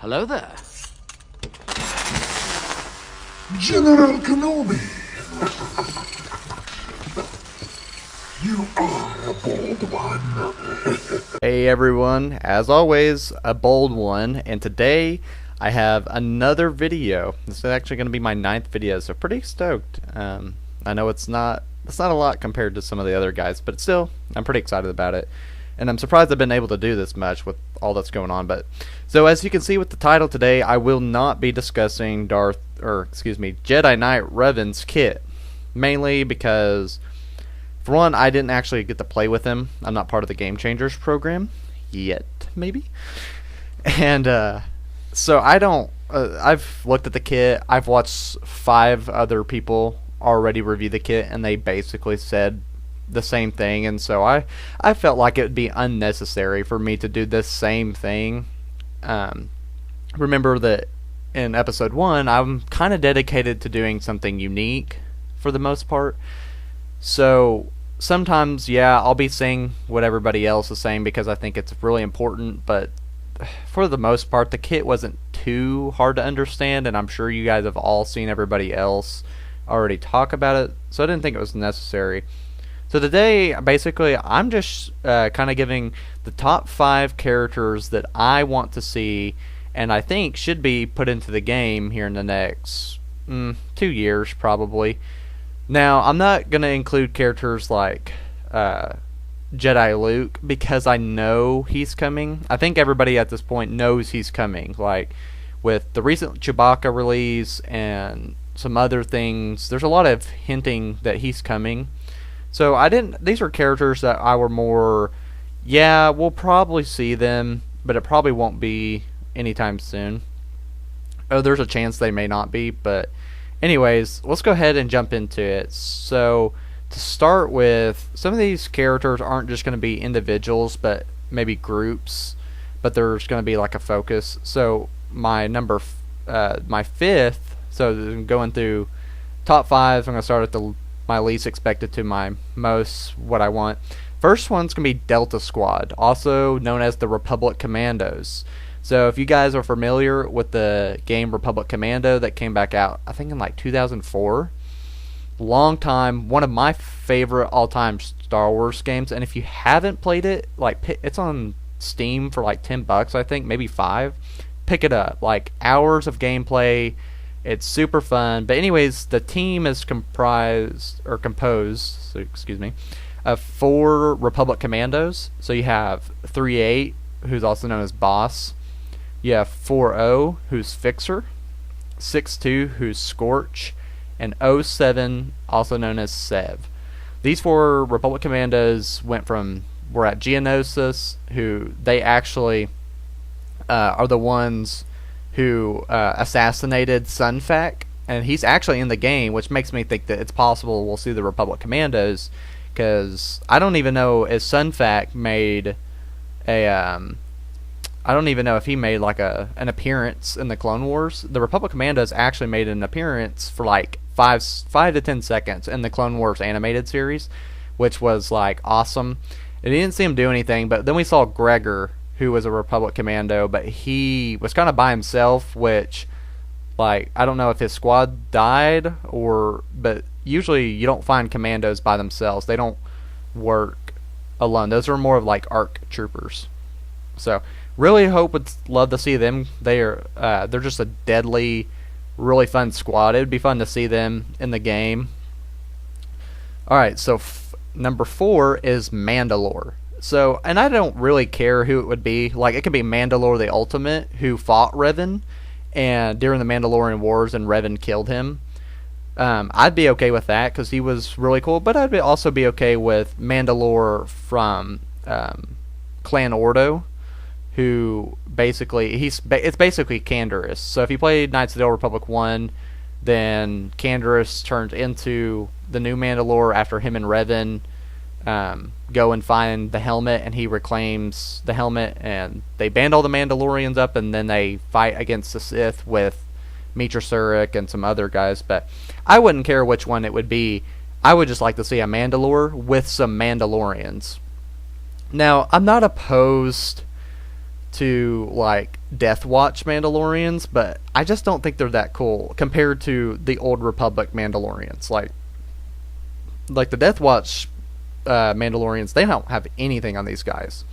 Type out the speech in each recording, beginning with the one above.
Hello there. General Kenobi! You are a bold one. Hey everyone, as always, a bold one, and today I have another video. This is actually going to be my 9th video, so pretty stoked. I know it's not a lot compared to some of the other guys, but still, I'm pretty excited about it. And I'm surprised I've been able to do this much with all that's going on. But so as you can see with the title today, I will not be discussing Jedi Knight Revan's kit, mainly because, for one, I didn't actually get to play with him. I'm not part of the Game Changers program yet, maybe. And so I don't. I've looked at the kit. I've watched 5 other people already review the kit, and they basically said the same thing, and so I felt like it would be unnecessary for me to do this same thing. Remember that in episode 1 I'm kind of dedicated to doing something unique for the most part, so sometimes I'll be saying what everybody else is saying because I think it's really important, but for the most part the kit wasn't too hard to understand, and I'm sure you guys have all seen everybody else already talk about it, so I didn't think it was necessary. So today, basically, I'm just kind of giving the top 5 characters that I want to see and I think should be put into the game here in the next 2 years, probably. Now, I'm not going to include characters like Jedi Luke because I know he's coming. I think everybody at this point knows he's coming. Like, with the recent Chewbacca release and some other things, there's a lot of hinting that he's coming. So these are characters that I were more, we'll probably see them, but it probably won't be anytime soon. Oh, there's a chance they may not be, but anyways, let's go ahead and jump into it. So, to start with, some of these characters aren't just going to be individuals, but maybe groups, but there's going to be like a focus. So, my 5th, so going through top 5, I'm going to start at my least expected to my most, what I want. First one's going to be Delta Squad, also known as the Republic Commandos. So if you guys are familiar with the game Republic Commando that came back out, I think in like 2004, long time, one of my favorite all-time Star Wars games, and if you haven't played it, like, it's on Steam for like $10, I think, maybe 5. Pick it up. Like, hours of gameplay. It's super fun. But anyways, the team is composed of 4 Republic Commandos. So you have 3-8, who's also known as Boss. You have 4-0, who's Fixer. 6-2, who's Scorch. And 0-7, also known as Sev. These 4 Republic Commandos were at Geonosis, who they actually are the ones who assassinated Sun Fac, and he's actually in the game, which makes me think that it's possible we'll see the Republic Commandos, because I don't even know if Sun Fac made I don't even know if he made like an appearance in the Clone Wars. The Republic Commandos actually made an appearance for like 5 to 10 seconds in the Clone Wars animated series, which was like awesome. And you didn't see him do anything, but then we saw Gregor, who was a Republic Commando, but he was kind of by himself, which, like, I don't know if his squad died but usually you don't find commandos by themselves. They don't work alone. Those are more of like ARC troopers. So really would love to see them. They're just a deadly, really fun squad. It would be fun to see them in the game. Alright, so number 4 is Mandalore. So, and I don't really care who it would be. Like, it could be Mandalore the Ultimate, who fought Revan, and during the Mandalorian Wars, and Revan killed him. I'd be okay with that, because he was really cool, but I'd also be okay with Mandalore from Clan Ordo, who basically, it's basically Canderous. So if you played Knights of the Old Republic 1, then Canderous turned into the new Mandalore after him and Revan go and find the helmet, and he reclaims the helmet, and they band all the Mandalorians up, and then they fight against the Sith with Mitra Surik and some other guys. But I wouldn't care which one it would be. I would just like to see a Mandalore with some Mandalorians. Now, I'm not opposed to like Death Watch Mandalorians, but I just don't think they're that cool compared to the Old Republic Mandalorians. Like the Death Watch Mandalorians, they don't have anything on these guys.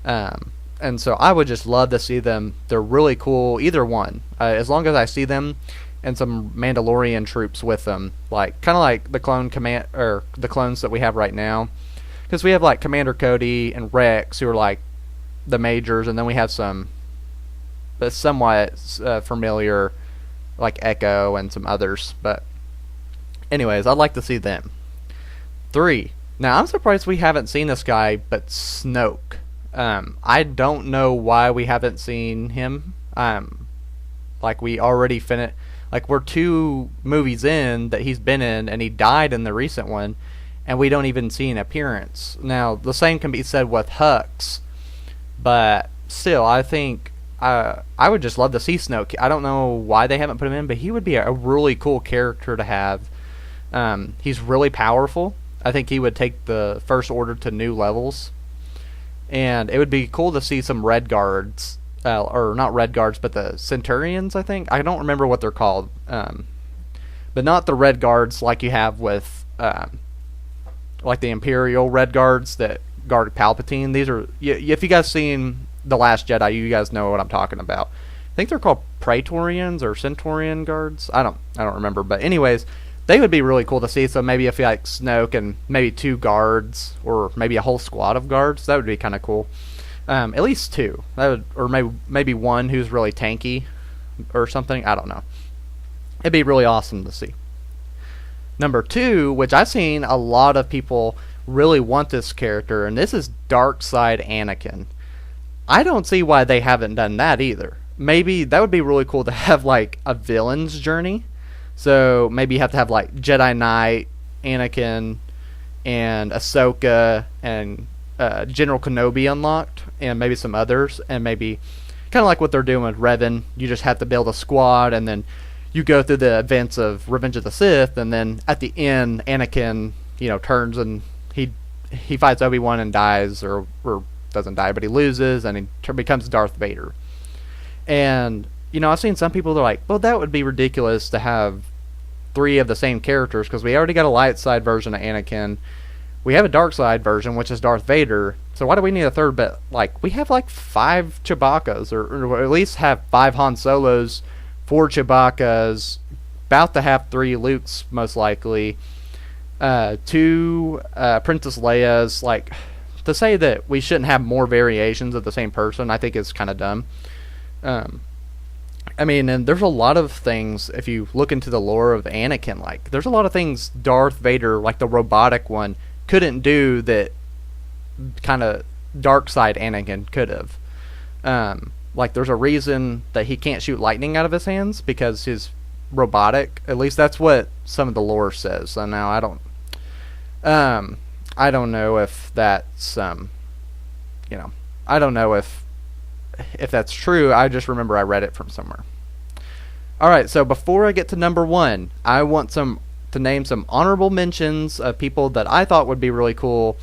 And so I would just love to see them. They're really cool, either one. As long as I see them and some Mandalorian troops with them, like kind of like the the clones that we have right now, because we have like Commander Cody and Rex, who are like the majors, and then we have some somewhat familiar like Echo and some others. But anyways, I'd like to see them. 3. Now I'm surprised we haven't seen this guy, but Snoke. I don't know why we haven't seen him. Like we already finished. Like we're 2 movies in that he's been in, and he died in the recent one, and we don't even see an appearance. Now the same can be said with Hux, but still, I think I would just love to see Snoke. I don't know why they haven't put him in, but he would be a really cool character to have. He's really powerful. I think he would take the First Order to new levels. And it would be cool to see some Red Guards, or not Red Guards, but the Centurions, I think. I don't remember what they're called. But not the Red Guards like you have with, like the Imperial Red Guards that guard Palpatine. These are, if you guys seen The Last Jedi, you guys know what I'm talking about. I think they're called Praetorians or Centurion Guards. I don't remember. But anyways, they would be really cool to see. So maybe if you like Snoke and maybe 2 guards, or maybe a whole squad of guards, that would be kind of cool. At least 2. That would, or maybe 1 who's really tanky or something. I don't know. It'd be really awesome to see. Number 2, which I've seen a lot of people really want this character, and this is Darkside Anakin. I don't see why they haven't done that either. Maybe that would be really cool to have like a villain's journey. So maybe you have to have like Jedi Knight, Anakin, and Ahsoka, and General Kenobi unlocked, and maybe some others, and maybe kind of like what they're doing with Revan. You just have to build a squad, and then you go through the events of Revenge of the Sith, and then at the end, Anakin, turns and he fights Obi-Wan and dies, or doesn't die, but he loses, and he becomes Darth Vader. And I've seen some people that are like, well, that would be ridiculous to have 3 of the same characters, because we already got a light side version of Anakin. We have a dark side version, which is Darth Vader. So why do we need a third? But like, we have like 5 Chewbacca's, or at least have 5 Han Solos, 4 Chewbacca's, about to have 3 Lukes most likely, 2 Princess Leia's. Like, to say that we shouldn't have more variations of the same person, I think is kind of dumb. I mean, and there's a lot of things, if you look into the lore of Anakin, like, there's a lot of things Darth Vader, like the robotic one, couldn't do that kind of dark side Anakin could have. Like, there's a reason that he can't shoot lightning out of his hands, because he's robotic. At least that's what some of the lore says. So now I don't know if that's, I don't know if that's true. I just remember I read it from somewhere. Alright, so before I get to number 1, I want to name some honorable mentions of people that I thought would be really cool,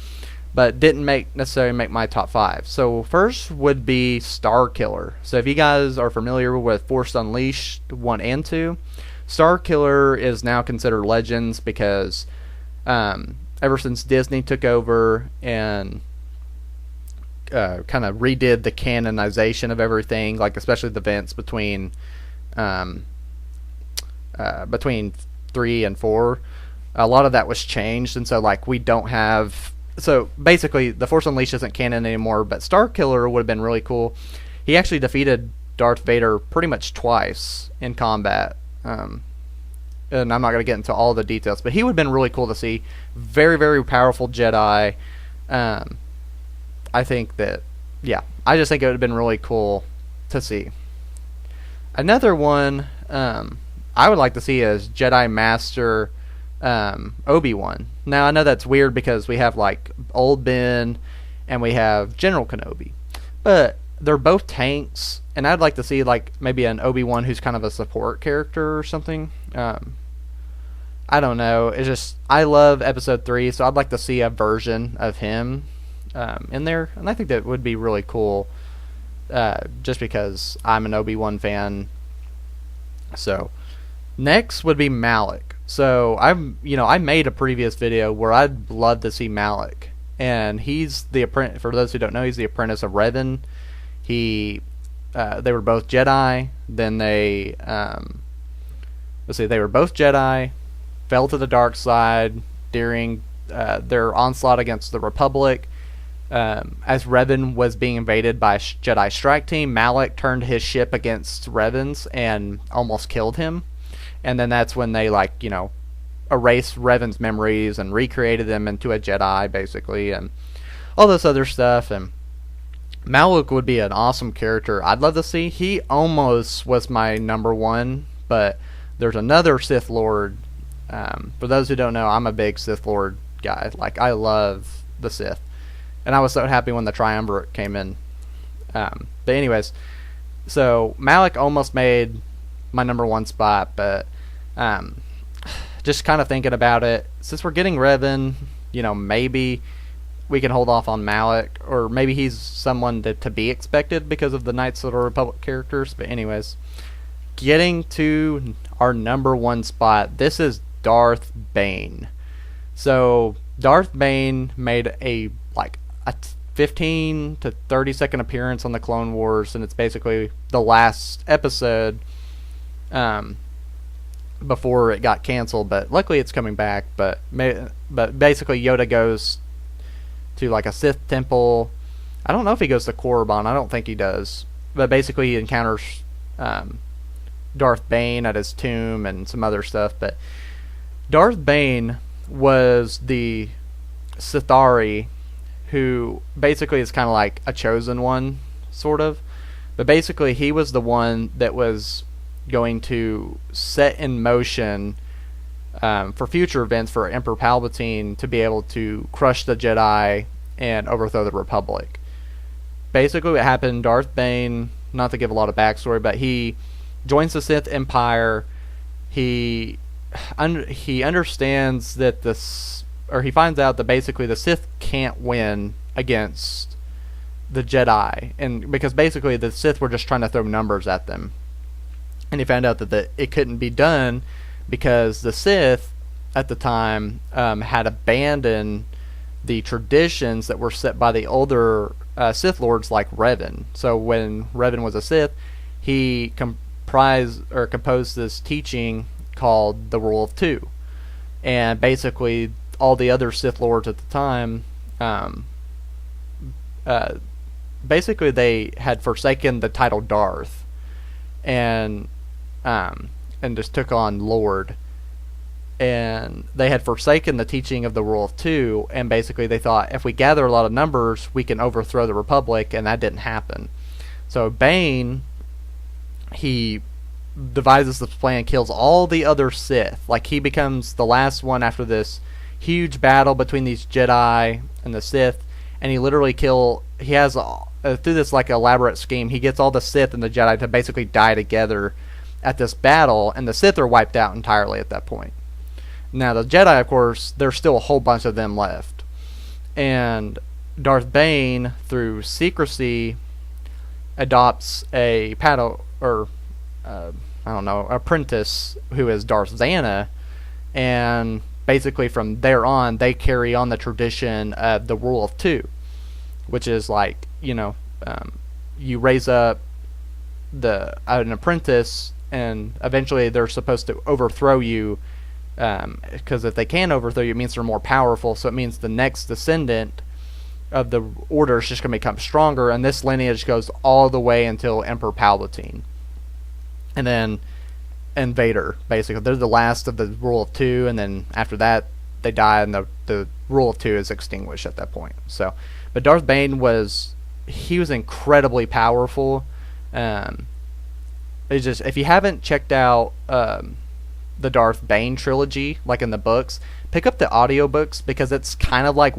but didn't necessarily make my top 5. So first would be Starkiller. So if you guys are familiar with Force Unleashed 1 and 2, Starkiller is now considered Legends, because ever since Disney took over and kind of redid the canonization of everything, like especially the events between 3 and 4, a lot of that was changed, and so like we don't have. So basically, the Force Unleashed isn't canon anymore. But Starkiller would have been really cool. He actually defeated Darth Vader pretty much twice in combat. And I'm not going to get into all the details, but he would have been really cool to see. Very, very powerful Jedi. I think that, yeah, I just think it would have been really cool to see. Another one I would like to see is Jedi Master Obi-Wan. Now, I know that's weird because we have, like, Old Ben and we have General Kenobi. But they're both tanks, and I'd like to see, like, maybe an Obi-Wan who's kind of a support character or something. I don't know. It's just, I love Episode 3, so I'd like to see a version of him in there, and I think that would be really cool just because I'm an Obi-Wan fan. So next would be Malik. So I made a previous video where I'd love to see Malik, and he's the apprentice. For those who don't know, he's the apprentice of Revan. They were both Jedi. Then they they were both Jedi, fell to the dark side during their onslaught against the Republic. As Revan was being invaded by Jedi strike team, Malik turned his ship against Revan's and almost killed him. And then that's when they erased Revan's memories and recreated them into a Jedi, basically, and all this other stuff. And Malik would be an awesome character I'd love to see. He almost was my number one, but there's another Sith Lord. For those who don't know, I'm a big Sith Lord guy. Like, I love the Sith. And I was so happy when the Triumvirate came in. But anyways, so Malik almost made my number one spot, but just kind of thinking about it, since we're getting Revan, maybe we can hold off on Malik, or maybe he's someone to be expected because of the Knights of the Republic characters. But anyways, getting to our number one spot, this is Darth Bane. So Darth Bane made a 15 to 30 second appearance on the Clone Wars, and it's basically the last episode before it got canceled, but luckily it's coming back. But basically Yoda goes to a Sith temple. I don't know if he goes to Korriban. I don't think he does. But basically he encounters Darth Bane at his tomb and some other stuff. But Darth Bane was the Sithari, who basically is kind of like a chosen one, sort of. But basically he was the one that was going to set in motion for future events for Emperor Palpatine to be able to crush the Jedi and overthrow the Republic. Basically what happened, Darth Bane, not to give a lot of backstory, but he joins the Sith Empire. He understands that he finds out that basically the Sith can't win against the Jedi, and because basically the Sith were just trying to throw numbers at them. And he found out that it couldn't be done because the Sith at the time had abandoned the traditions that were set by the older Sith Lords like Revan. So when Revan was a Sith, he composed this teaching called the Rule of Two. And basically all the other Sith Lords at the time, basically they had forsaken the title Darth and just took on Lord. And they had forsaken the teaching of the Rule of Two, and basically they thought if we gather a lot of numbers, we can overthrow the Republic, and that didn't happen. So Bane, he devises this plan, kills all the other Sith. Like, he becomes the last one after this huge battle between these Jedi and the Sith, and he literally he has through this elaborate scheme, he gets all the Sith and the Jedi to basically die together at this battle, and the Sith are wiped out entirely at that point. Now the Jedi, of course, there's still a whole bunch of them left, and Darth Bane, through secrecy, adopts a apprentice who is Darth Xana, and basically from there on they carry on the tradition of the Rule of Two, which is you raise up an apprentice, and eventually they're supposed to overthrow you, because if they can overthrow you, it means they're more powerful, so it means the next descendant of the order is just going to become stronger, and this lineage goes all the way until Emperor Palpatine. And Vader, basically. They're the last of the Rule of Two, and then after that, they die, and the Rule of Two is extinguished at that point. So, but Darth Bane was incredibly powerful. It's just, if you haven't checked out the Darth Bane trilogy, like in the books, pick up the audiobooks, because it's kind of like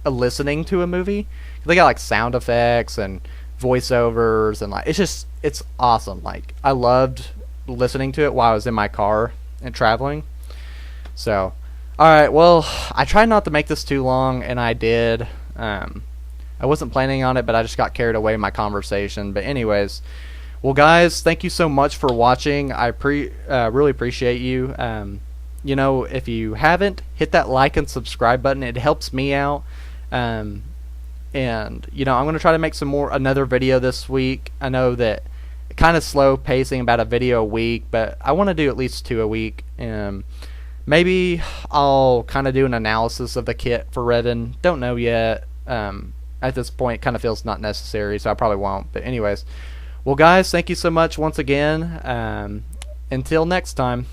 listening to a movie. They got sound effects and voiceovers, and it's awesome. I loved listening to it while I was in my car and traveling. So, alright, well, I tried not to make this too long, and I did. I wasn't planning on it, but I just got carried away in my conversation. But anyways, well, guys, thank you so much for watching. I really appreciate you. You know, if you haven't, hit that like and subscribe button. It helps me out. And you know, I'm going to try to make another video this week. I know that kind of slow pacing, about a video a week, but I want to do at least 2 a week. Maybe I'll kind of do an analysis of the kit for Revan. Don't know yet. At this point, it kind of feels not necessary, so I probably won't. But anyways, well, guys, thank you so much once again. Until next time.